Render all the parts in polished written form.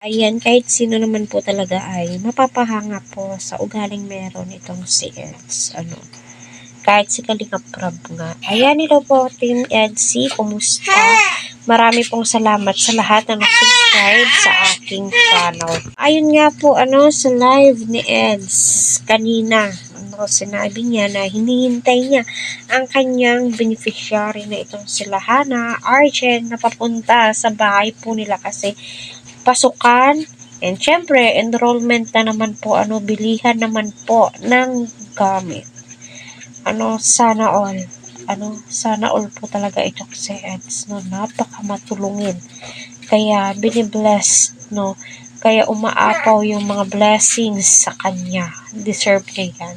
Ayan, kahit sino naman po talaga ay mapapahanga po sa ugaling meron itong si Eds. Kahit si Kalinga Prab nga. Ayan, ito po, Team Edsy. Kumusta? Marami pong salamat sa lahat na nag-subscribe sa aking channel. Ayun nga po, sa live ni Eds kanina. Sinabi niya na hinihintay niya ang kanyang beneficiary na itong si Lahana Arjen na papunta sa bahay po nila kasi pasukan and syempre enrollment na naman po, bilihan naman po ng gamit. Sana all po talaga itong si Eds, napaka matulungin. Kaya binibless, kaya umaapaw yung mga blessings sa kanya. Deserve niya yan.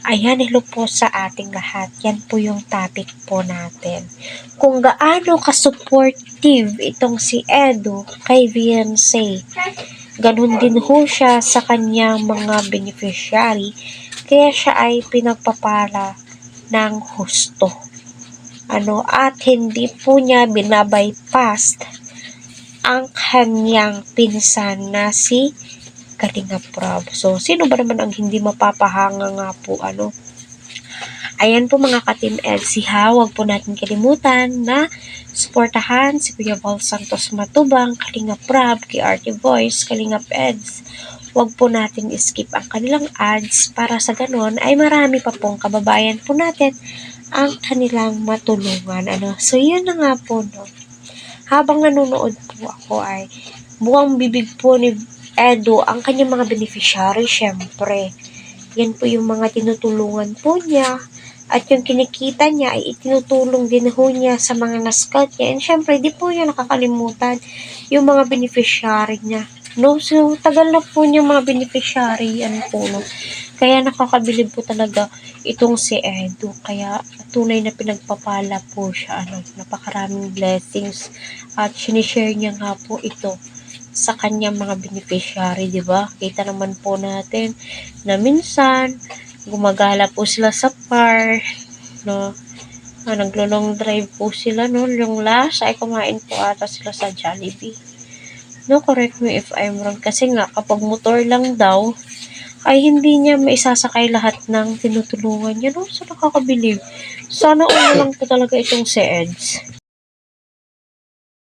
Ayan, hello po sa ating lahat. Yan po yung topic po natin. Kung gaano ka-supportive itong si Edu kay Beyonce. Ganun din ho siya sa kanyang mga beneficiary. Kaya siya ay pinagpapala ng husto. At hindi po niya binabypass ang kanyang pinsan na si Kalinga Prab. So, sino ba naman ang hindi mapapahanga nga po, Ayan po mga ka-Team Edsy ha, huwag po natin kalimutan na suportahan si Kuya Val Santos Matubang, Kalinga Prab, KRT Voice, Kalinga Eds. Huwag po natin skip ang kanilang ads para sa ganon ay marami pa pong kababayan po natin ang kanilang matulungan. So, yun na nga po, Habang nanonood po ako ay buwang bibig po ni Edu ang kanyang mga beneficiary, syempre. Yan po yung mga tinutulungan po niya. At yung kinikita niya ay itinutulong din ho niya sa mga na-scout niya. And syempre, di po niya nakakalimutan yung mga beneficiary niya. So, tagal na po niya mga beneficiary. Kaya nakakabilib po talaga itong si Edu. Kaya tunay na pinagpapala po siya. Napakaraming blessings. At sinishare niya nga po ito sa kanyang mga beneficiary, di ba? Kita naman po natin na minsan gumagala po sila sa park, naglo-long drive po sila, yung last ay kumain po ata sila sa Jollibee. Correct me if I'm wrong, kasi nga kapag motor lang daw ay hindi niya maisasakay lahat ng tinutulungan niya, so nakakabilib. Sana all lang po talaga itong si Eds.